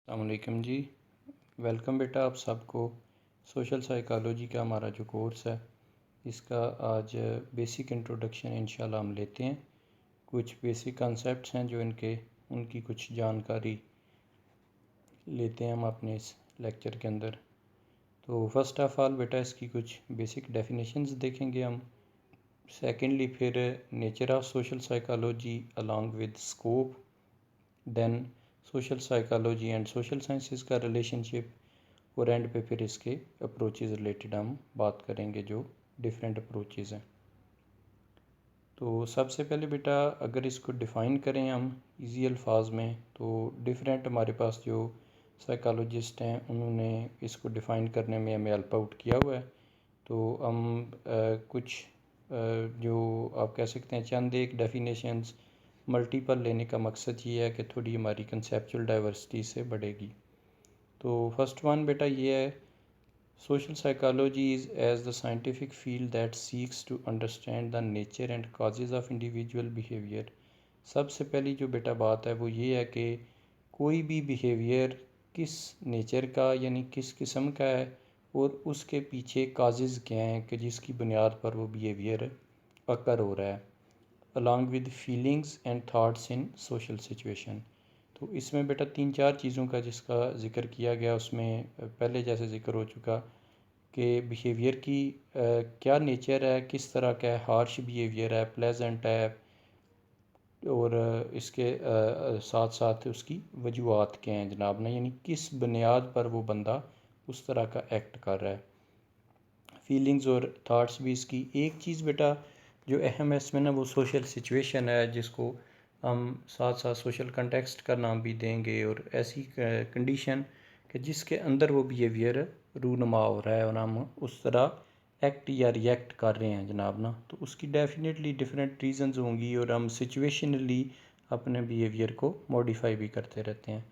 अस्सलामुअलैकुम जी। वेलकम बेटा आप सबको। सोशल साइकोलॉजी का हमारा जो कोर्स है इसका आज बेसिक इंट्रोडक्शन इंशाल्लाह हम लेते हैं। कुछ बेसिक कॉन्सेप्ट्स हैं जो उनकी कुछ जानकारी लेते हैं हम अपने इस लेक्चर के अंदर। तो फर्स्ट ऑफ़ ऑल बेटा इसकी कुछ बेसिक डेफिनेशंस देखेंगे हम। सेकेंडली फिर nature of social psychology along with scope, then social psychology and social sciences का रिलेशनशिप, और एंड पे फिर इसके अप्रोचेज़ रिलेटेड हम बात करेंगे जो डिफरेंट अप्रोचेज़ हैं। तो सबसे पहले बेटा अगर इसको डिफ़ाइन करें हम इजी अल्फाज में, तो डिफरेंट हमारे पास जो साइकोलॉजिस्ट हैं उन्होंने इसको डिफ़ाइन करने में हमें हेल्प आउट किया हुआ है। तो हम कुछ जो आप कह सकते हैं चंद एक डेफिनेशंस मल्टीपल लेने का मकसद ये है कि थोड़ी हमारी कंसेप्चुअल डाइवर्सिटी से बढ़ेगी। तो फर्स्ट वन बेटा ये है, social psychology is as the scientific field that seeks to understand the nature and causes of individual behaviour. सबसे पहली जो बेटा बात है वो ये है कि कोई भी बिहेवियर किस नेचर का यानी किस किस्म का है और उसके पीछे काजेज़ क्या हैं कि जिसकी बुनियाद पर वो बिहेवियर अकर हो रहा है, along with feelings and thoughts in social situation. तो इसमें बेटा तीन चार चीज़ों का जिसका ज़िक्र किया गया, उसमें पहले जैसे ज़िक्र हो चुका कि बिहेवियर की क्या नेचर है, किस तरह का है, हार्श बिहेवियर है, प्लेजेंट है, और इसके साथ साथ उसकी वजूहात क्या हैं जनाब ना, यानी किस बुनियाद पर वो बंदा उस तरह का एक्ट कर रहा है। फीलिंग्स और थाट्स भी इसकी एक चीज़ बेटा जो अहम है इसमें ना, वो सोशल सिचुएशन है जिसको हम साथ साथ सोशल कंटेक्स्ट का नाम भी देंगे, और ऐसी कंडीशन कि जिसके अंदर वो बिहेवियर रूनुमा हो रहा है और हम उस तरह एक्ट या रिएक्ट कर रहे हैं जनाब ना, तो उसकी डेफिनेटली डिफरेंट रीजंस होंगी और हम सिचुएशनली अपने बिहेवियर को मॉडिफाई भी करते रहते हैं।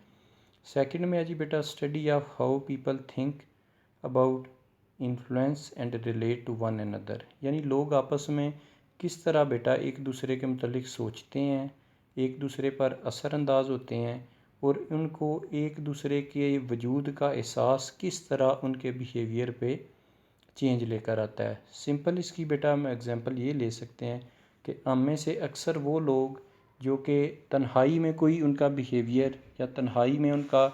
सेकंड में है जी बेटा study of how people think about influence and relate to one another, यानी लोग आपस में किस तरह बेटा एक दूसरे के मतलब सोचते हैं, एक दूसरे पर असरअंदाज होते हैं, और उनको एक दूसरे के वजूद का एहसास किस तरह उनके बिहेवियर पे चेंज लेकर आता है। सिंपल इसकी बेटा हम एग्जांपल ये ले सकते हैं कि हम में से अक्सर वो लोग जो कि तन्हाई में कोई उनका बिहेवियर या तन्हाई में उनका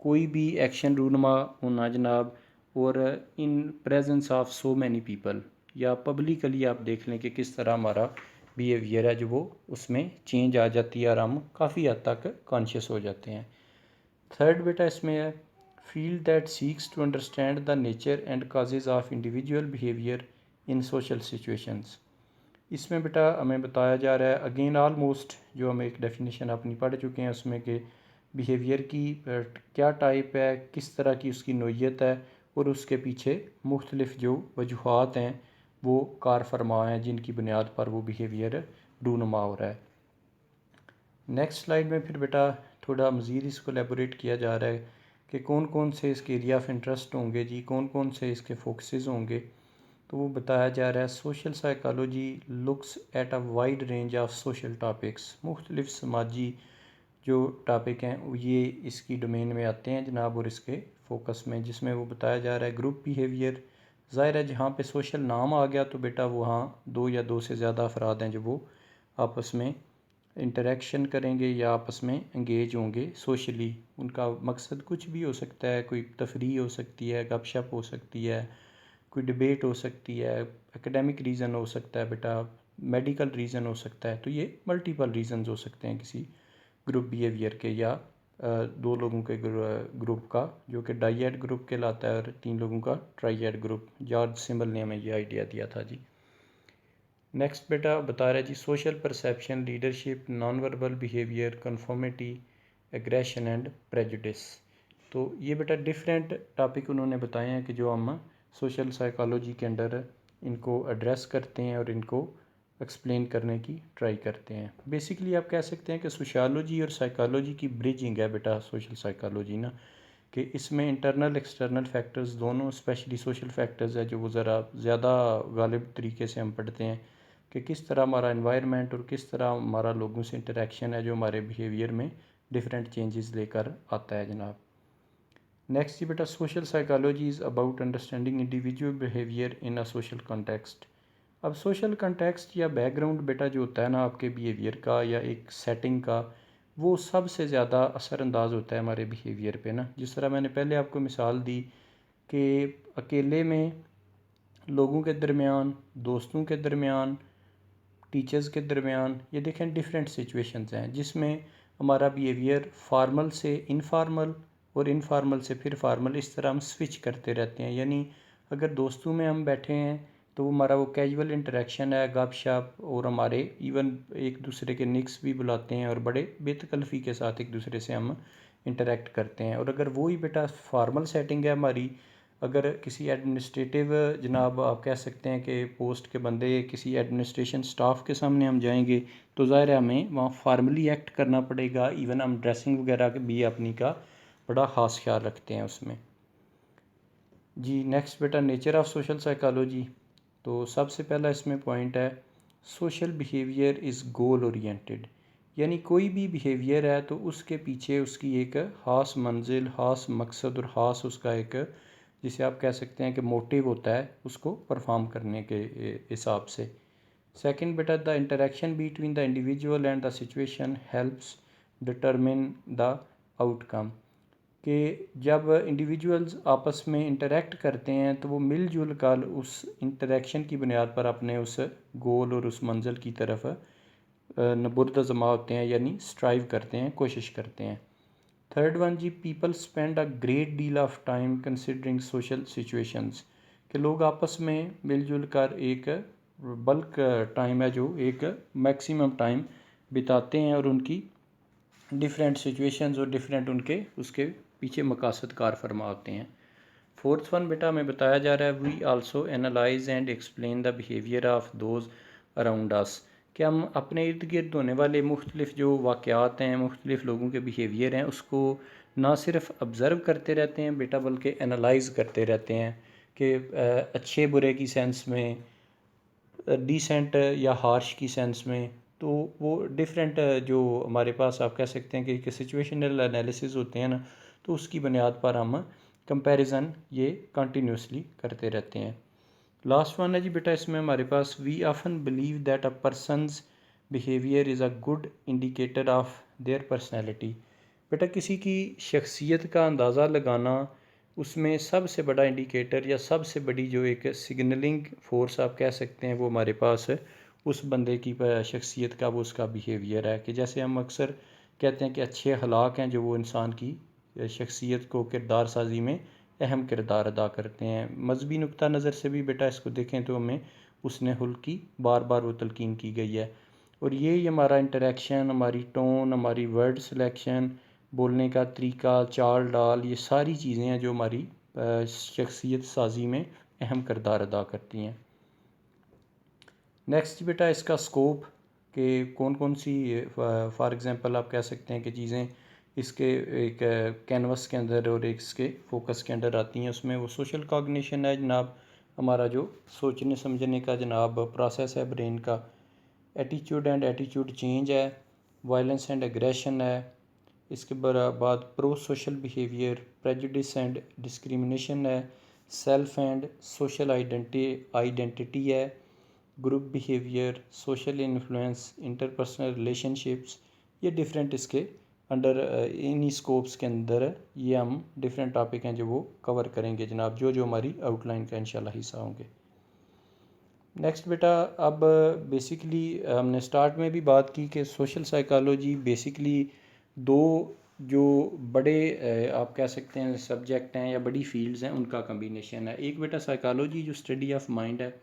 कोई भी एक्शन रूनमा होना जनाब, और in presence of so many people, या पब्लिकली आप देख लें कि किस तरह हमारा बिहेवियर है जो वो उसमें चेंज आ जाती है और हम काफ़ी हद तक कॉन्शियस हो जाते हैं। थर्ड बेटा इसमें है field that seeks to understand the nature and causes of individual behaviour in social situations. इसमें बेटा हमें बताया जा रहा है अगेन ऑलमोस्ट जो हम एक डेफिनेशन अपनी पढ़ चुके हैं उसमें कि बिहेवियर की क्या टाइप है, किस तरह की उसकी नोयत है, और उसके पीछे मुख्तलिफ जो वजूहात हैं वो कार फरमा हैं जिनकी बुनियाद पर वो बिहेवियर रूनुमा हो रहा है। नेक्स्ट स्लाइड में फिर बेटा थोड़ा मज़ीद इसको एलेबोरेट किया जा रहा है कि कौन कौन से इसके एरिया ऑफ इंटरेस्ट होंगे जी, कौन कौन से इसके फोकसेस होंगे। तो वो बताया जा रहा है social psychology looks at a wide range of social topics, मुख्तलिफ समाजी जो टॉपिक हैं ये इसकी डोमेन में आते हैं जनाब, और इसके फोकस में जिसमें वो बताया जा रहा है ग्रुप बिहेवियर। ज़ाहिर है जहाँ पे सोशल नाम आ गया तो बेटा वहाँ दो या दो से ज़्यादा अफराद हैं जो वो आपस में इंटरेक्शन करेंगे या आपस में इंगेज होंगे सोशली। उनका मकसद कुछ भी हो सकता है, कोई तफरीह हो सकती है, गपशप हो सकती है, कोई डिबेट हो सकती है, एकेडमिक रीज़न हो सकता है बेटा, मेडिकल रीज़न हो सकता है। तो ये मल्टीपल रीज़न्स हो सकते हैं किसी ग्रुप बिहेवियर के, या दो लोगों के ग्रुप का जो कि डाइएड ग्रुप कहलाता है, और तीन लोगों का ट्राइएड ग्रुप। जॉर्ज सिम्बल ने हमें ये आइडिया दिया था जी। नेक्स्ट बेटा बता रहा है जी social perception, leadership, non verbal behaviour, conformity, aggression and prejudice. तो ये बेटा डिफरेंट टॉपिक उन्होंने बताए हैं कि जो हम सोशल साइकोलॉजी के अंडर इनको एड्रेस करते हैं और इनको एक्सप्लेन करने की ट्राई करते हैं। बेसिकली आप कह सकते हैं कि सोशियोलॉजी और साइकोलॉजी की ब्रिजिंग है बेटा सोशल साइकोलॉजी ना, कि इसमें इंटरनल एक्सटर्नल फैक्टर्स दोनों, स्पेशली सोशल फैक्टर्स है जो वो ज़रा ज़्यादा गालिब तरीके से हम पढ़ते हैं कि किस तरह हमारा इन्वायरमेंट और किस तरह हमारा लोगों से इंटरेक्शन है जो हमारे बिहेवियर में डिफरेंट चेंजेस लेकर आता है जनाब। नेक्स्ट जी बेटा, social psychology is about understanding individual behaviour in a social context. अब सोशल कॉन्टेक्स्ट या बैकग्राउंड बेटा जो होता है ना आपके बिहेवियर का या एक सेटिंग का, वो सबसे ज़्यादा असरअंदाज होता है हमारे बिहेवियर पे ना। जिस तरह मैंने पहले आपको मिसाल दी कि अकेले में, लोगों के दरमियान, दोस्तों के दरमियान, टीचर्स के दरमियान, ये देखें डिफरेंट सिचुएशंस हैं जिसमें हमारा बिहेवियर फार्मल से इनफार्मल और इनफार्मल से फिर फार्मल, इस तरह हम स्विच करते रहते हैं। यानी अगर दोस्तों में हम बैठे हैं तो वो हमारा वो कैजुअल इंटरेक्शन है, गपशप, और हमारे इवन एक दूसरे के निक्स भी बुलाते हैं और बड़े बेतकल्फ़ी के साथ एक दूसरे से हम इंटरेक्ट करते हैं। और अगर वही बेटा फार्मल सेटिंग है हमारी, अगर किसी एडमिनिस्ट्रेटिव, जनाब आप कह सकते हैं कि पोस्ट के बंदे किसी एडमिनिस्ट्रेशन स्टाफ के सामने हम जाएंगे तो ज़ाहिर है हमें वहाँ फार्मली एक्ट करना पड़ेगा। इवन हम ड्रेसिंग वगैरह भी अपनी का बड़ा ख़ास ख्याल रखते हैं उसमें जी। नेक्स्ट बेटा, नेचर ऑफ सोशल साइकोलॉजी। तो सबसे पहला इसमें पॉइंट है, social behaviour is goal oriented. यानी कोई भी बिहेवियर है तो उसके पीछे उसकी एक ख़ास मंजिल, ख़ास मकसद और ख़ास उसका एक, जिसे आप कह सकते हैं कि मोटिव होता है उसको परफॉर्म करने के हिसाब से। सेकंड बेटा, the interaction between the individual and the situation helps determine the outcome. कि जब इंडिविजुअल्स आपस में इंटरेक्ट करते हैं तो वो मिलजुल कर उस इंटरेक्शन की बुनियाद पर अपने उस गोल और उस मंजिल की तरफ नबुर्द-ज़मा होते हैं, यानी स्ट्राइव करते हैं, कोशिश करते हैं। थर्ड वन जी, people spend a great deal of time considering social situations. कि लोग आपस में मिलजुल कर एक बल्क टाइम है जो एक मैक्सिमम टाइम बिताते हैं और उनकी डिफरेंट सिचुएशंस और डिफरेंट उनके उसके पीछे मकासद कार फरमा होते हैं। फोर्थ वन बेटा हमें बताया जा रहा है, we also analyse and explain the behaviour of those around us. कि हम अपने इर्द गिर्द होने वाले मुख्तलिफ जो वाक़यात हैं, मुख्तलिफ लोगों के बिहेवियर हैं, उसको ना सिर्फ ऑब्ज़र्व करते रहते हैं बेटा बल्कि एनालाइज करते रहते हैं कि अच्छे बुरे की सेंस में, डिसेंट या हार्श की सेंस में। तो वो डिफरेंट जो हमारे पास आप कह सकते हैं कि सिचुएशनल एनालिसिस होते हैं ना, तो उसकी बुनियाद पर हम कंपैरिजन ये कंटिन्यूसली करते रहते हैं। लास्ट वन है जी बेटा इसमें हमारे पास, we often believe that a person's behaviour is a good indicator of their personality. बेटा किसी की शख्सियत का अंदाज़ा लगाना, उसमें सबसे बड़ा इंडिकेटर या सबसे बड़ी जो एक सिग्नलिंग फोर्स आप कह सकते हैं वो हमारे पास है उस बंदे की शख्सियत का, वो उसका बिहेवियर है। कि जैसे हम अक्सर कहते हैं कि अच्छे अखलाक हैं जो वो इंसान की शख्सियत को किरदार साजी में अहम किरदार अदा करते हैं। मजहबी नुक्ता नज़र से भी बेटा इसको देखें तो हमें उसने हुल्क की बार बार वो तलकीन की गई है। और ये हमारा इंटरेक्शन, हमारी टोन, हमारी वर्ड सिलेक्शन, बोलने का तरीका, चाल डाल, ये सारी चीज़ें हैं जो हमारी शख्सियत साजी में अहम किरदार अदा करती हैं। नेक्स्ट बेटा इसका स्कोप, कि कौन कौन सी फॉर एग्ज़ाम्पल आप कह सकते हैं कि चीज़ें इसके एक कैनवस के अंदर और एक इसके फोकस के अंदर आती हैं। उसमें वो सोशल कॉग्निशन है जनाब, हमारा जो सोचने समझने का जनाब प्रोसेस है ब्रेन का। एटीट्यूड एंड एटीट्यूड चेंज है। वायलेंस एंड एग्रेशन है। इसके बाद pro social behaviour, prejudice and discrimination है। सेल्फ एंड सोशल आइडेंटिटी है। Group behaviour, social influence, interpersonal relationships, ये डिफरेंट इसके अंडर इन्हीं स्कोप्स के अंदर ये हम डिफरेंट टॉपिक हैं जो वो कवर करेंगे जनाब, जो जो हमारी आउटलाइन का इंशाल्लाह हिस्सा होंगे। नेक्स्ट बेटा, अब बेसिकली हमने स्टार्ट में भी बात की कि सोशल साइकोलॉजी बेसिकली दो जो बड़े आप कह सकते हैं सब्जेक्ट हैं या बड़ी फील्ड्स हैं उनका कम्बिनेशन है। एक बेटा साइकोलॉजी जो स्टडी ऑफ माइंड है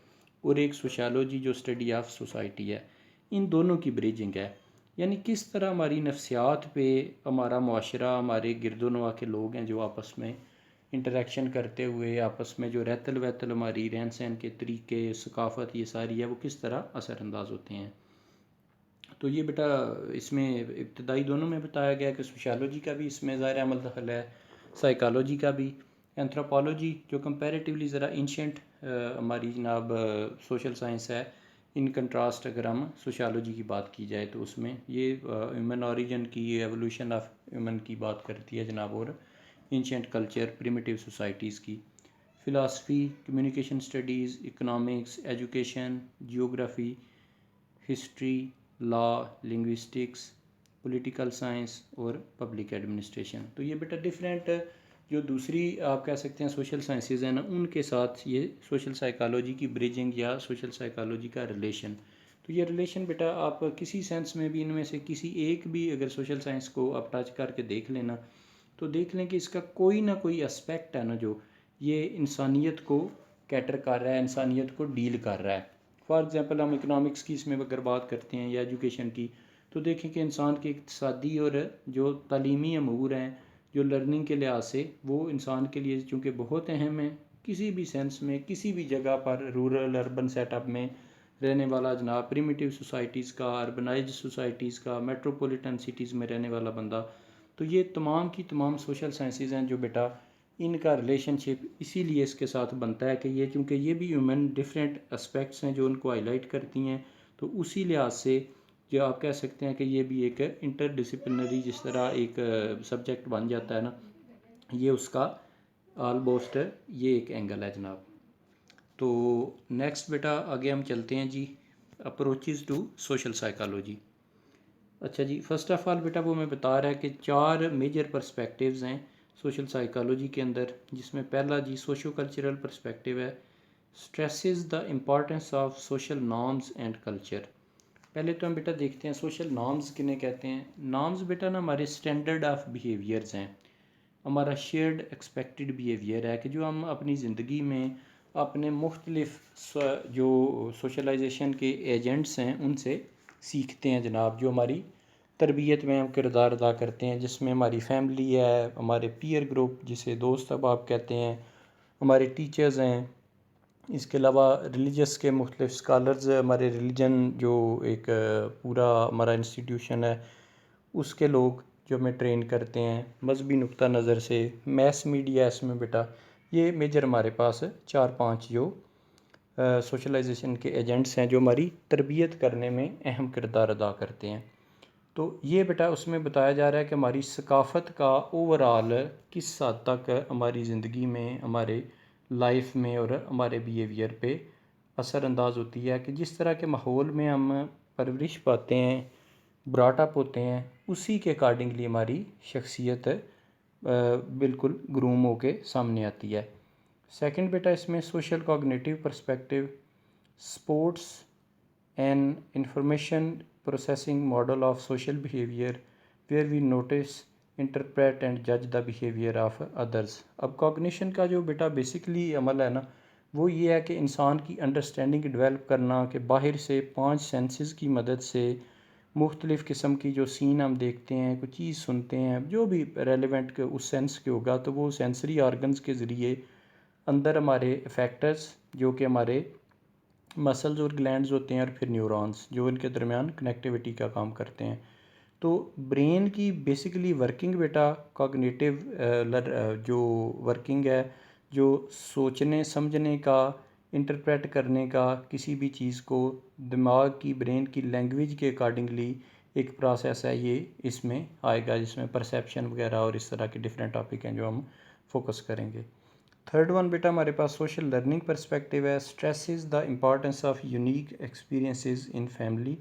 और एक सोशलॉजी जो स्टडी ऑफ सोसाइटी है। इन दोनों की ब्रिजिंग है। यानी किस तरह हमारी नफ्सियात पे हमारा मुआशरा, हमारे गिरदोनवा के लोग हैं जो आपस में इंटरेक्शन करते हुए आपस में जो रहतल वहतल हमारी रहन सहन के तरीके, सकाफ़त, ये सारी है वो किस तरह असरअंदाज होते हैं। तो ये बेटा इसमें इब्तदाई दोनों में बताया गया कि सोशलॉजी का भी इसमें ज़ाहिर अमल दखल है, साइकोलॉजी का भी। एंथ्रोपोलॉजी जो कंपैरेटिवली ज़रा एंशिएंट हमारी जनाब सोशल साइंस है, इन कंट्रास्ट अगर हम सोशलॉजी की बात की जाए तो उसमें ये ह्यूमन ओरिजिन की, एवोल्यूशन ऑफ ह्यूमन की बात करती है जनाब, और एंशिएंट कल्चर, प्रिमिटिव सोसाइटीज़ की, philosophy, communication studies, economics, education, geography, history, law, linguistics, political science और पब्लिक एडमिनिस्ट्रेशन। तो ये बेटा डिफरेंट जो दूसरी आप कह सकते हैं सोशल साइंसेज हैं ना, उनके साथ ये सोशल साइकोलॉजी की ब्रिजिंग या सोशल साइकोलॉजी का रिलेशन। तो ये रिलेशन बेटा आप किसी सेंस में भी इनमें से किसी एक भी अगर सोशल साइंस को आप टच करके देख लेना तो देख लें कि इसका कोई ना कोई एस्पेक्ट है ना जो ये इंसानियत को कैटर कर रहा है, इंसानियत को डील कर रहा है। फॉर एग्ज़ाम्पल हम इकनॉमिक्स की इसमें अगर बात करते हैं या एजुकेशन की, तो देखें कि इंसान के इक़्तिसादी और जो तालीमी अमूर हैं, जो लर्निंग के लिहाज से वो इंसान के लिए चूँकि बहुत अहम है, किसी भी सेंस में किसी भी जगह पर रूरल अर्बन सेटअप में रहने वाला जनाब, प्रिमिटिव सोसाइटीज़ का, अर्बनाइज्ड सोसाइटीज़ का, मेट्रोपॉलिटन सिटीज़ में रहने वाला बंदा, तो ये तमाम की तमाम सोशल साइंसेज हैं जो बेटा इनका रिलेशनशिप इसीलिए इसके साथ बनता है कि ये चूँकि ये भी ह्यूमन डिफरेंट एस्पेक्ट्स हैं जो उनको हाईलाइट करती हैं, तो उसी लिहाज से जो आप कह सकते हैं कि ये भी एक इंटरडिसिप्लिनरी जिस तरह एक सब्जेक्ट बन जाता है ना, ये उसका ऑलमोस्ट ये एक एंगल है जनाब। तो नेक्स्ट बेटा आगे हम चलते हैं जी, अप्रोचेज़ टू सोशल साइकोलॉजी। अच्छा जी, फ़र्स्ट ऑफ़ ऑल बेटा वो मैं बता रहा है कि 4 मेजर पर्सपेक्टिव्स हैं सोशल साइकोलॉजी के अंदर, जिसमें पहला जी सोशो कल्चरल पर्सपेक्टिव है, stresses the importance of social norms and culture. पहले तो हम बेटा देखते हैं सोशल नॉर्म्स किन्हें कहते हैं। नॉर्म्स बेटा ना हमारे स्टैंडर्ड ऑफ बिहेवियर्स हैं, हमारा शेयर्ड एक्सपेक्टेड बिहेवियर है कि जो हम अपनी ज़िंदगी में अपने मुख्तलिफ जो सोशलाइजेशन के एजेंट्स हैं उनसे सीखते हैं जनाब, जो हमारी तरबियत में हम किरदार अदा करते हैं, जिसमें हमारी फैमिली है, हमारे पीयर ग्रुप जिसे दोस्त अब आप कहते हैं, हमारे टीचर्स हैं, इसके अलावा रिलीजियस के मुख्तलिफ स्कॉलर्स, हमारे रिलीजन जो एक पूरा हमारा इंस्टीट्यूशन है उसके लोग जो हमें ट्रेन करते हैं, मजहबी नुक्ता नज़र से, मैस मीडिया इसमें बेटा ये मेजर हमारे पास 4-5 जो सोशलाइजेशन के एजेंट्स हैं जो हमारी तरबियत करने में अहम किरदार अदा करते हैं। तो ये बेटा उसमें बताया जा रहा है कि हमारी सकाफ़त का ओवरऑल किस हद तक हमारी ज़िंदगी में, हमारे लाइफ में और हमारे बिहेवियर पे असरअंदाज होती है कि जिस तरह के माहौल में हम परवरिश पाते हैं, ब्रॉटअप होते हैं, उसी के अकॉर्डिंगली हमारी शख्सियत बिल्कुल ग्रूम होके सामने आती है। सेकंड बेटा इसमें social cognitive perspective, sports and information processing model of social behaviour where we notice, interpret and जज द बिहेवियर ऑफ अदर्स। अब कॉग्निशन का जो बेटा बेसिकली अमल है ना, वो ये है कि इंसान की अंडरस्टैंडिंग डेवलप करना कि बाहर से 5 सेंसेस की मदद से मुख्तलिफ़ किस्म की जो सीन हम देखते हैं, कोई चीज़ सुनते हैं, जो भी रेलिवेंट के उस सेंस के होगा, तो वो सेंसरी ऑर्गन्स के ज़रिए अंदर हमारे इफेक्टर्स जो कि हमारे मसल्स और ग्लैंड्स होते हैं और फिर न्यूरॉन्स जो इनके दरमियान कनेक्टिविटी का काम करते हैं। तो ब्रेन की बेसिकली वर्किंग बेटा कॉग्निटिव जो वर्किंग है, जो सोचने समझने का, इंटरप्रेट करने का किसी भी चीज़ को, दिमाग की ब्रेन की लैंग्वेज के अकॉर्डिंगली एक प्रोसेस है, ये इसमें आएगा जिसमें परसेप्शन वगैरह और इस तरह के डिफरेंट टॉपिक हैं जो हम फोकस करेंगे। थर्ड वन बेटा हमारे पास सोशल लर्निंग पर्सपेक्टिव है, stress is the importance of unique experiences in family,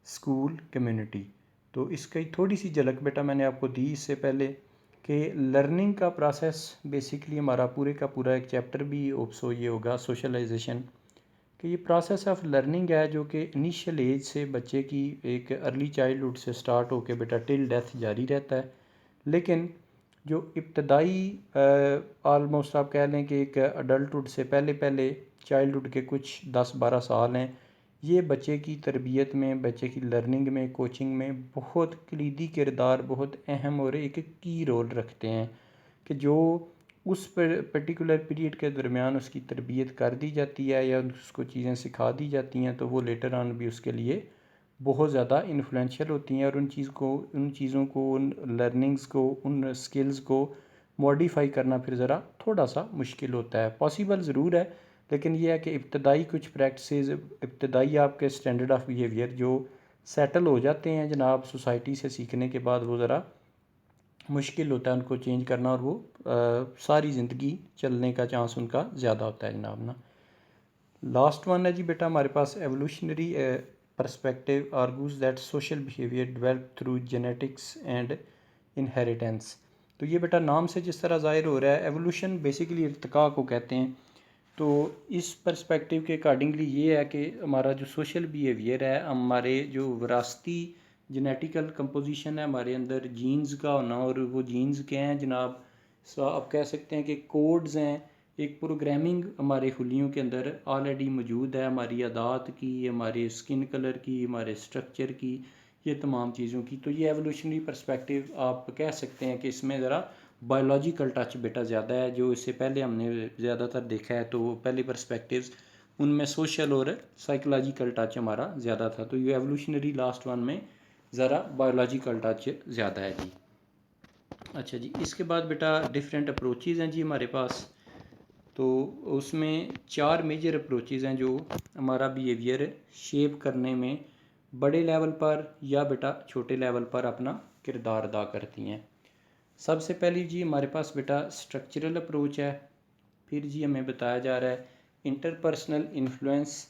school, community. तो इसकी थोड़ी सी झलक बेटा मैंने आपको दी इससे पहले कि लर्निंग का प्रोसेस बेसिकली हमारा पूरे का पूरा एक चैप्टर भी ओप्सो ये होगा सोशलाइजेशन, कि ये प्रोसेस ऑफ लर्निंग है जो कि इनिशियल एज से बच्चे की एक अर्ली चाइल्डहुड से स्टार्ट होकर बेटा टिल डेथ जारी रहता है। लेकिन जो इब्तदाई आलमोस्ट आप कह लें कि एक अडल्टहुड से पहले पहले चाइल्डहुड के कुछ 10-12 साल हैं, ये बच्चे की तरबियत में, बच्चे की लर्निंग में, कोचिंग में बहुत कलीदी किरदार, बहुत अहम और एक की रोल रखते हैं कि जो उस पर्टिकुलर पीरियड के दरमियान उसकी तरबियत कर दी जाती है या उसको चीज़ें सिखा दी जाती हैं, तो वो लेटर ऑन भी उसके लिए बहुत ज़्यादा इन्फ्लुएंशियल होती हैं और उन चीज़ों को, उन लर्निंग्स को, उन स्किल्स को मॉडिफाई करना फिर ज़रा थोड़ा सा मुश्किल होता है। पॉसिबल ज़रूर है, लेकिन यह है कि इब्तदाई कुछ प्रैक्टिसेस, इब्तदाई आपके स्टैंडर्ड ऑफ बिहेवियर जो सेटल हो जाते हैं जनाब सोसाइटी से सीखने के बाद, वो ज़रा मुश्किल होता है उनको चेंज करना, और वो सारी ज़िंदगी चलने का चांस उनका ज़्यादा होता है जनाब ना। लास्ट वन है जी बेटा हमारे पास, evolutionary perspective argues that social behaviour develop through genetics and inheritance. तो ये बेटा नाम से जिस तरह ज़ाहिर हो रहा है, एवोल्यूशन बेसिकली इर्तिका को कहते हैं। तो इस पर्सपेक्टिव के अकॉर्डिंगली ये है कि हमारा जो सोशल बिहेवियर है, हमारे जो विरासती जेनेटिकल कंपोजिशन है हमारे अंदर जीन्स का होना, और वो जीन्स क्या हैं जनाब, आप कह सकते हैं कि कोड्स हैं, एक प्रोग्रामिंग हमारे खुलियों के अंदर ऑलरेडी मौजूद है, हमारी अदात की, हमारे स्किन कलर की, हमारे स्ट्रक्चर की, ये तमाम चीज़ों की। तो ये एवोल्यूशनरी पर्सपेक्टिव आप कह सकते हैं कि इसमें ज़रा बायोलॉजिकल टच बेटा ज़्यादा है, जो इससे पहले हमने ज़्यादातर देखा है। तो पहले पर्सपेक्टिव्स उनमें सोशल और साइकोलॉजिकल टच हमारा ज़्यादा था, तो ये एवोल्यूशनरी लास्ट वन में ज़रा बायोलॉजिकल टच ज़्यादा है जी। अच्छा जी, इसके बाद बेटा डिफरेंट अप्रोचेज़ हैं जी हमारे पास। तो उसमें 4 मेजर अप्रोचेज़ हैं जो हमारा बिहेवियर शेप करने में बड़े लेवल पर या बेटा छोटे लेवल पर अपना किरदार अदा करती हैं। सबसे पहली जी हमारे पास बेटा स्ट्रक्चरल अप्रोच है, फिर जी हमें बताया जा रहा है इंटरपर्सनल इन्फ्लुएंस,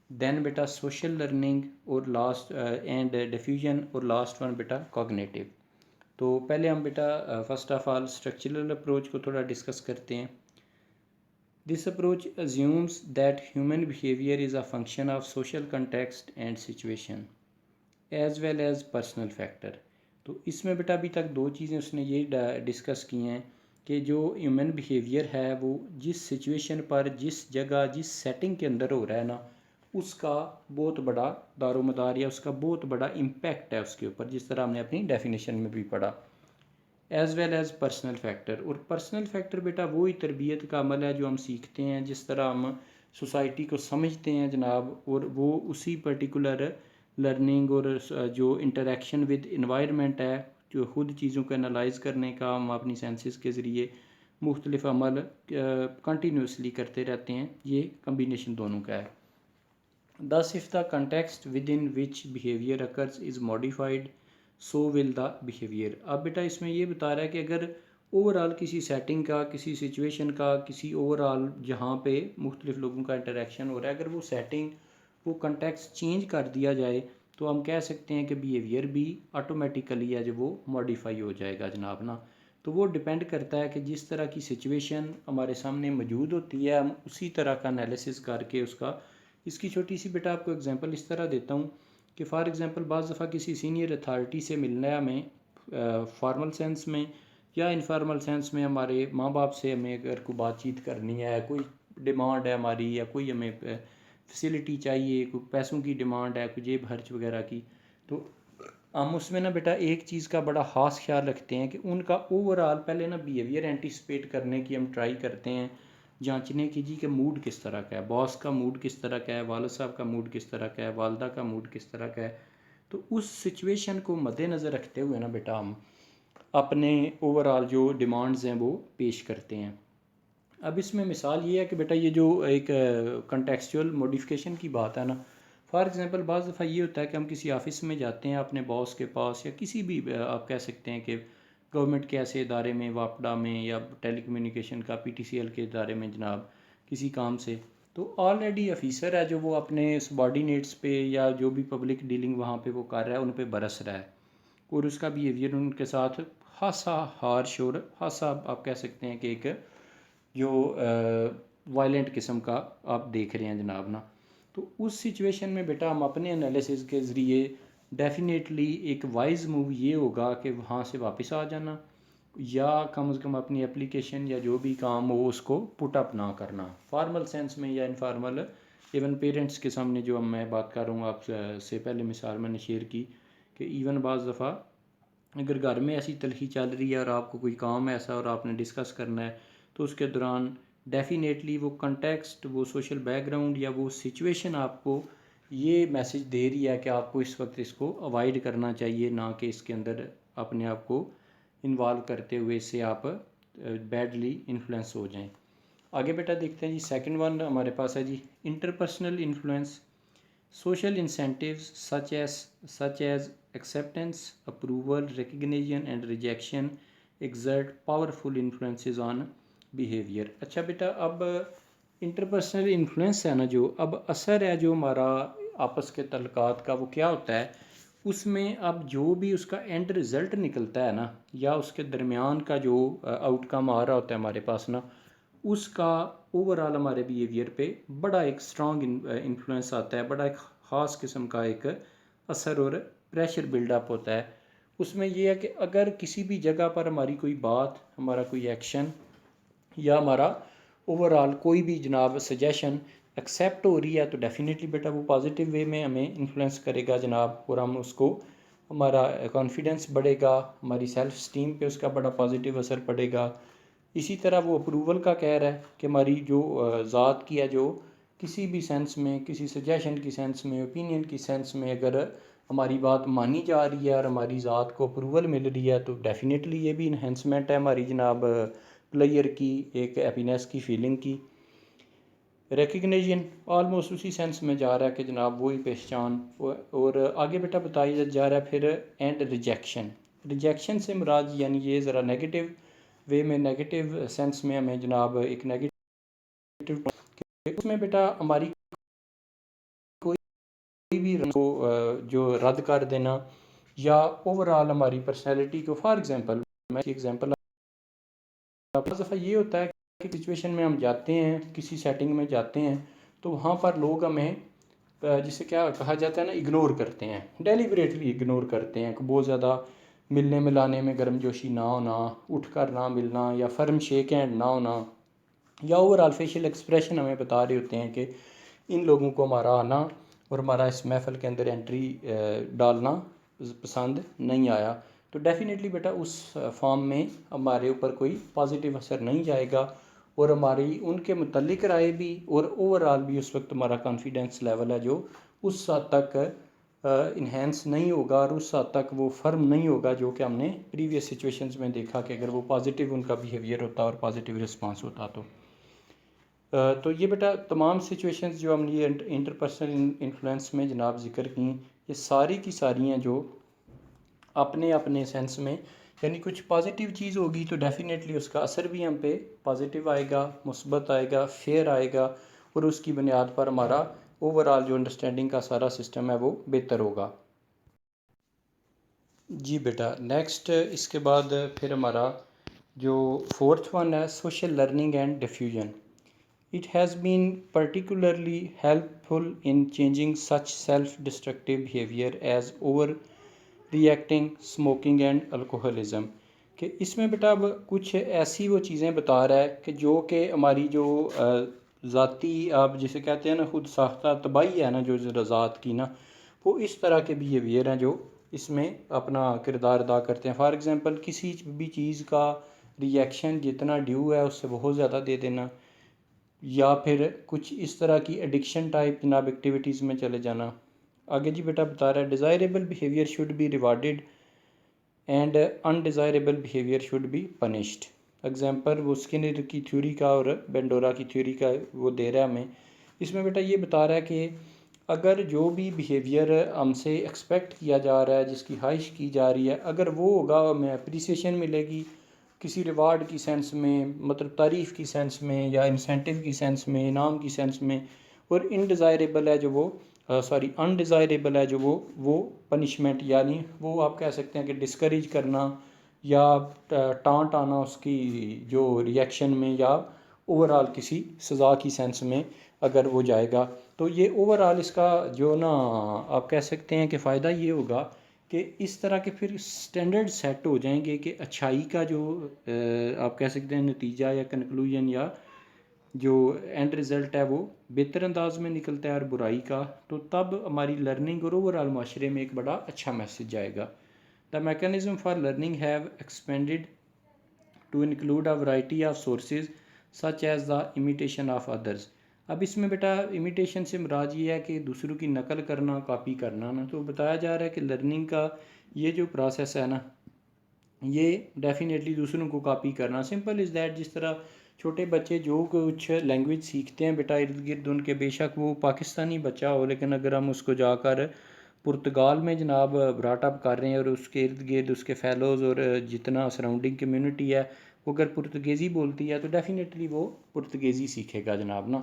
देन बेटा सोशल लर्निंग, और लास्ट एंड डिफ्यूजन, और लास्ट वन बेटा कॉग्निटिव। तो पहले हम बेटा first of all structural approach को थोड़ा डिस्कस करते हैं। This approach assumes that human behavior is a function of social context and situation as well as personal factor। तो इसमें बेटा अभी तक दो चीज़ें उसने ये डिस्कस की हैं कि जो ह्यूमन बिहेवियर है वो जिस सिचुएशन पर, जिस जगह, जिस सेटिंग के अंदर हो रहा है ना, उसका बहुत बड़ा दारोमदार या उसका बहुत बड़ा इम्पैक्ट है उसके ऊपर, जिस तरह हमने अपनी डेफिनेशन में भी पढ़ा। As well as personal factor, और पर्सनल फैक्टर बेटा वही तरबियत का अमल है जो हम सीखते हैं, जिस तरह हम सोसाइटी को समझते हैं जनाब, और वो उसी पर्टिकुलर लर्निंग और जो इंटरेक्शन विद इन्वायरमेंट है, जो खुद चीज़ों को एनालाइज करने का हम अपनी सेंसेस के ज़रिए मुख्तलिफ अमल कंटिन्यूसली करते रहते हैं, ये कम्बिनेशन दोनों का है। Thus, if the context within which behavior occurs is modified, so will the behavior। अब बेटा इसमें ये बता रहा है कि अगर ओवरऑल किसी सेटिंग का, किसी सिचुएशन का, किसी ओवरऑल जहाँ पे मुख्तलिफ लोगों का इंटरेक्शन हो रहा है, अगर वो सेटिंग, वो कंटेक्स्ट चेंज कर दिया जाए, तो हम कह सकते हैं कि बिहेवियर भी ऑटोमेटिकली है जो वो मॉडिफाई हो जाएगा जनाब ना। तो वो डिपेंड करता है कि जिस तरह की सिचुएशन हमारे सामने मौजूद होती है, हम उसी तरह का एनालिसिस करके उसका। इसकी छोटी सी बेटा आपको एग्जांपल इस तरह देता हूँ कि फ़ॉर एग्जांपल बाज़ दफ़ा किसी सीनियर अथॉरिटी से मिलना है हमें, फॉर्मल सेंस में या इनफॉर्मल सेंस में, हमारे माँ बाप से हमें अगर कोई बातचीत करनी है, कोई डिमांड है हमारी, या कोई हमें फैसिलिटी चाहिए, कोई पैसों की डिमांड है, कोई जेब खर्च वगैरह की, तो हम उसमें ना बेटा एक चीज़ का बड़ा ख़ास ख्याल रखते हैं कि उनका ओवरऑल पहले ना बिहेवियर एंटिसिपेट करने की हम ट्राई करते हैं, जांचने की जी कि मूड किस तरह का है, बॉस का मूड किस तरह का है, वालिद साहब का मूड किस तरह का है, वालदा का मूड किस तरह का है। तो उस सिचुएशन को मद्देनज़र रखते हुए ना बेटा हम अपने ओवरऑल जो डिमांड्स हैं वो पेश करते हैं। अब इसमें मिसाल ये है कि बेटा ये जो एक कंटेक्सचुअल मॉडिफिकेशन की बात है ना, फॉर एग्ज़ाम्पल बाज़ दफ़ा ये होता है कि हम किसी ऑफ़िस में जाते हैं अपने बॉस के पास, या किसी भी आप कह सकते हैं कि गवर्नमेंट के ऐसे इदारे में, वापडा में, या टेली कम्युनिकेशन का PTCL के इदारे में जनाब, किसी काम से। तो ऑलरेडी ऑफिसर है जो वो अपने सबॉर्डिनेट्स पे या जो भी पब्लिक डीलिंग वहाँ पे वो कर रहा है उन पे बरस रहा है, और उसका बिहेवियर उनके साथ खासा हार्श और खासा आप कह सकते हैं कि एक जो वायलेंट किस्म का आप देख रहे हैं जनाब ना। तो उस सिचुएशन में बेटा हम अपने एनालिसिस के ज़रिए डेफिनेटली एक वाइज मूव ये होगा कि वहाँ से वापस आ जाना, या कम से कम अपनी एप्लीकेशन या जो भी काम हो उसको पुट अप ना करना, फॉर्मल सेंस में या इनफॉर्मल। इवन पेरेंट्स के सामने जो मैं बात कर रहा हूँ आपसे पहले मिसाल मैंने शेयर की कि इवन बाज़ दफ़ा अगर घर में ऐसी तलखी चल रही है और आपको कोई काम है ऐसा और आपने डिस्कस करना है, तो उसके दौरान डेफिनेटली वो कंटेक्स्ट, वो सोशल बैकग्राउंड या वो सिचुएशन आपको ये मैसेज दे रही है कि आपको इस वक्त इसको अवॉइड करना चाहिए, ना कि इसके अंदर अपने आप को इन्वॉल्व करते हुए इससे आप बैडली इन्फ्लुएंस हो जाएं। आगे बेटा देखते हैं जी, सेकंड वन हमारे पास है जी interpersonal influence. Social incentives such as acceptance, approval, recognition and rejection exert powerful influences on behavior। अच्छा बेटा, अब इंटरपर्सनल इन्फ्लुएंस है ना, जो अब असर है जो हमारा आपस के तल्लुकात का, वो क्या होता है उसमें, अब जो भी उसका एंड रिज़ल्ट निकलता है ना, या उसके दरमियान का जो आउटकम आ रहा होता है हमारे पास ना, उसका ओवरऑल हमारे बिहेवियर पे बड़ा एक स्ट्रॉन्ग इन्फ्लुएंस आता है, बड़ा एक ख़ास किस्म का एक असर और प्रेशर बिल्डअप होता है। उसमें यह है कि अगर किसी भी जगह पर हमारी कोई बात, हमारा कोई एक्शन या हमारा ओवरऑल कोई भी जनाब सजेशन एक्सेप्ट हो रही है, तो डेफ़िनेटली बेटा वो पॉजिटिव वे में हमें इन्फ्लुएंस करेगा जनाब, और हम उसको, हमारा कॉन्फिडेंस बढ़ेगा, हमारी सेल्फ स्टीम पे उसका बड़ा पॉजिटिव असर पड़ेगा। इसी तरह वो अप्रूवल का कह रहा है कि हमारी जो ज़ात की है, जो किसी भी सेंस में, किसी सजेशन की सेंस में, ओपिनियन की सेंस में अगर हमारी बात मानी जा रही है और हमारी ज़ात को अप्रूवल मिल रही है, तो डेफ़िनेटली ये भी इन्हेंसमेंट है हमारी जनाब प्लेयर की, एक हैप्पीनेस की फीलिंग की। रिकग्निशन ऑलमोस्ट उसी सेंस में जा रहा है कि जनाब वही पहचान। और आगे बेटा बताया जा रहा है फिर एंड रिजेक्शन। रिजेक्शन से मुराद यानी ये ज़रा नेगेटिव वे में, नेगेटिव सेंस में हमें जनाब एक नेगेटिव, उसमें बेटा हमारी कोई भी को जो रद्द कर देना, या ओवरऑल हमारी पर्सनैलिटी को, फॉर एग्ज़ाम्पल मैं एग्ज़ाम्पल, दफ़ा ये होता है कि सिचुएशन में हम जाते हैं, किसी सेटिंग में जाते हैं, तो वहाँ पर लोग हमें जिसे क्या कहा जाता है ना, इग्नोर करते हैं, डेलिबरेटली इग्नोर करते हैं, बहुत ज़्यादा मिलने मिलाने में गर्मजोशी ना होना, उठ कर ना मिलना, या फर्म शेक हैंड ना होना, या ओवरऑल फेशियल एक्सप्रेशन हमें बता रहे होते हैं कि इन लोगों को हमारा आना और हमारा इस महफ़िल के अंदर एंट्री डालना पसंद नहीं आया। तो डेफ़िनेटली बेटा उस फॉर्म में हमारे ऊपर कोई पॉजिटिव असर नहीं जाएगा, और हमारी उनके मुतल्लिक राय भी और ओवरऑल भी उस वक्त हमारा कॉन्फिडेंस लेवल है जो उस हद तक इन्हेंस नहीं होगा, और उस हद तक वो फर्म नहीं होगा जो कि हमने प्रीवियस सिचुएशंस में देखा कि अगर वो पॉजिटिव उनका बिहेवियर होता और पॉजिटिव रिस्पांस होता तो ये बेटा तमाम सिचुएशंस जो हमने ये इंटरपर्सनल इन्फ्लुएंस में जनाब ज़िक्र की, ये सारी की सारी हैं जो अपने अपने सेंस में, यानी कुछ पॉजिटिव चीज़ होगी तो डेफ़िनेटली उसका असर भी हम पे पॉजिटिव आएगा, मुस्बत आएगा, फेयर आएगा, और उसकी बुनियाद पर हमारा ओवरऑल जो अंडरस्टैंडिंग का सारा सिस्टम है वो बेहतर होगा। जी बेटा, नेक्स्ट इसके बाद फिर हमारा जो फोर्थ वन है, social learning and diffusion. It has been particularly helpful in changing such self-destructive behavior as overreacting, smoking and alcoholism। कि इसमें बेटा अब कुछ ऐसी वो चीज़ें बता रहा है कि जो कि हमारी जो ज़ाती, आप जिसे कहते हैं ना खुद साख्ता तबाही है ना, जो ज़ात की ना, वो इस तरह के बिहेवियर हैं जो इसमें अपना किरदार अदा करते हैं। फॉर एग्ज़ाम्पल किसी भी चीज़ का रिएक्शन जितना ड्यू है उससे बहुत ज़्यादा दे देना, या फिर कुछ इस तरह की एडिक्शन टाइप जनाब एक्टिविटीज़ में चले जाना। आगे जी बेटा बता रहा है, desirable behaviour should be rewarded and undesirable behaviour should be punished. Example वो स्किनर की थ्योरी का और बेंडोरा की थ्योरी का वो दे रहा है हमें। इसमें बेटा ये बता रहा है कि अगर जो भी बिहेवियर हमसे एक्सपेक्ट किया जा रहा है, जिसकी ख्वाहिश की जा रही है, अगर वो होगा, हमें अप्रिसिएशन मिलेगी किसी रिवार्ड की सेंस में, मतलब तारीफ़ की सेंस में, या इंसेंटिव की सेंस में, इनाम की सेंस में, और इनडिज़ायरेबल है जो वो अनडिज़ायरेबल है जो वो पनिशमेंट, यानी वो आप कह सकते हैं कि डिस्करेज करना या टांट आना उसकी जो रिएक्शन में, या ओवरऑल किसी सज़ा की सेंस में अगर वो जाएगा, तो ये ओवरऑल इसका जो ना आप कह सकते हैं कि फ़ायदा ये होगा कि इस तरह के फिर स्टैंडर्ड सेट हो जाएंगे कि अच्छाई का जो आप कह सकते हैं नतीजा या कंक्लूजन या जो एंड रिज़ल्ट है वो बेहतर अंदाज में निकलता है, और बुराई का, तो तब हमारी लर्निंग और ओवरऑल माशरे में एक बड़ा अच्छा मैसेज जाएगा। The mechanism for learning have expanded to include a variety of sources such as the imitation of others. अब इसमें बेटा इमिटेशन से मुराद ये है कि दूसरों की नकल करना, कॉपी करना ना, तो बताया जा रहा है कि लर्निंग का ये जो प्रोसेस है ना, ये डेफ़िनेटली दूसरों को कॉपी करना। सिंपल इज़ दैट, जिस तरह छोटे बच्चे जो कुछ लैंग्वेज सीखते हैं बेटा इर्द गिर्द उनके, बेशक वो पाकिस्तानी बच्चा हो, लेकिन अगर हम उसको जाकर पुर्तगाल में जनाब ब्राट अप कर रहे हैं और उसके इर्द गिर्द उसके फेलोज़ और जितना सराउंडिंग कम्युनिटी है वो अगर पुर्तगेज़ी बोलती है तो डेफ़िनेटली वो पुर्तगेज़ी सीखेगा जनाब ना।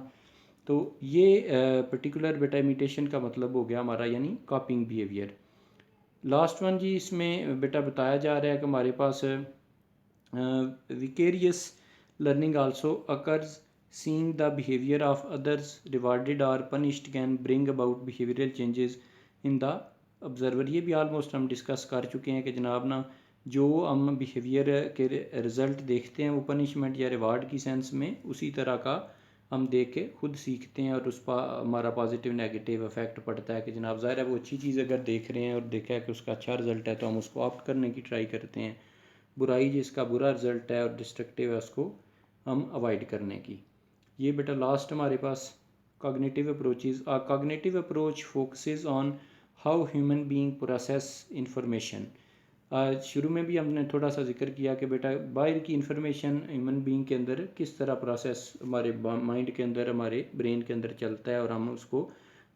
तो ये पर्टिकुलर बेटा इमिटेशन का मतलब हो गया हमारा यानी कॉपिंग बिहेवियर। लास्ट वन जी, इसमें बेटा बताया जा रहा है कि हमारे पास vicarious learning also occurs, seeing the behavior of others rewarded or punished can bring about behavioral changes in the observer। ये भी ऑलमोस्ट हम डिस्कस कर चुके हैं कि जनाब ना जो हम बिहेवियर के रिज़ल्ट देखते हैं वो पनिशमेंट या रिवार्ड की सेंस में उसी तरह का हम देख के खुद सीखते हैं और उस पर हमारा पॉजिटिव नेगेटिव इफेक्ट पड़ता है कि जनाब ज़ाहिर है वो अच्छी चीज़ अगर देख रहे हैं और देखा है कि उसका अच्छा रिजल्ट है तो हम उसको ऑप्ट करने की ट्राई करते हैं, बुराई जिसका बुरा रिजल्ट है और डिस्ट्रक्टिव है उसको हम अवॉइड करने की। ये बेटा लास्ट हमारे पास cognitive approaches. A cognitive approach focuses on how human being process information. शुरू में भी हमने थोड़ा सा जिक्र किया कि बेटा बाहर की इंफॉर्मेशन ह्यूमन बीइंग के अंदर किस तरह प्रोसेस हमारे माइंड के अंदर हमारे ब्रेन के अंदर चलता है और हम उसको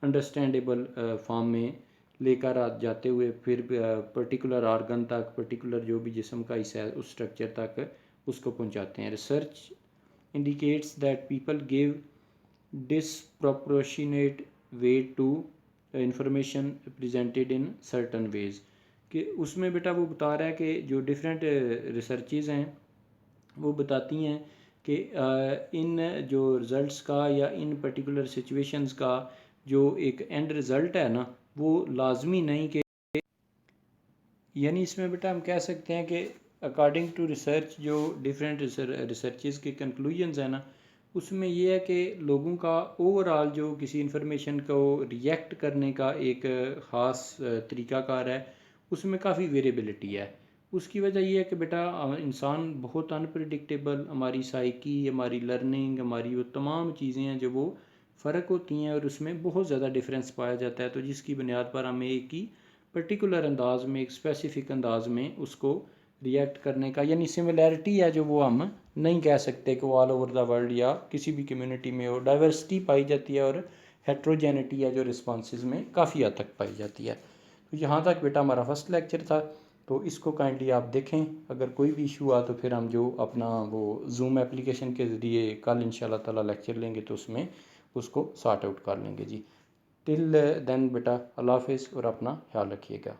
अंडरस्टैंडेबल फॉर्म में लेकर आ जाते हुए फिर पर्टिकुलर ऑर्गन तक, पर्टिकुलर जो भी जिस्म का हिस्सा है उस स्ट्रक्चर तक उसको पहुंचाते हैं। Research indicates that people give disproportionate weight to information presented in certain ways। कि उसमें बेटा वो बता रहा है कि जो डिफरेंट रिसर्चेज हैं वो बताती हैं कि इन जो रिज़ल्ट्स का या इन पर्टिकुलर सिचुएशंस का जो एक एंड रिज़ल्ट है ना वो लाजमी नहीं कि, यानी इसमें बेटा हम कह सकते हैं कि अकॉर्डिंग टू रिसर्च जो डिफरेंट रिसर्चेस के कंक्लूजन्स हैं ना उसमें ये है कि लोगों का ओवरऑल जो किसी इंफॉर्मेशन को रिएक्ट करने का एक ख़ास तरीक़ाकार है उसमें काफ़ी वेरिएबिलिटी है। उसकी वजह ये है कि बेटा इंसान बहुत अनप्रडिक्टेबल, हमारी साइकी, हमारी लर्निंग, हमारी वो तमाम चीज़ें हैं जो वो फ़र्क होती हैं और उसमें बहुत ज़्यादा डिफरेंस पाया जाता है। तो जिसकी बुनियाद पर हमें एक ही पर्टिकुलर अंदाज में, एक स्पेसिफिक अंदाज में उसको रिएक्ट करने का यानी सिमिलैरिटी है जो वो हम नहीं कह सकते कि वो ऑल ओवर द वर्ल्ड या किसी भी कम्युनिटी में हो। डाइवर्सिटी पाई जाती है और हेट्रोजेनिटी है जो रिस्पॉन्सेज में काफ़ी हद तक पाई जाती है। तो यहाँ तक बेटा हमारा फर्स्ट लेक्चर था, तो इसको काइंडली आप देखें। अगर कोई भी इशू आ तो फिर हम जो अपना वो जूम एप्लीकेशन के ज़रिए कल इंशाल्लाह ताला लेक्चर लेंगे तो उसमें उसको सॉर्ट आउट कर लेंगे जी। टिल देन बेटा अल्लाह हाफिज़ और अपना ख्याल रखिएगा।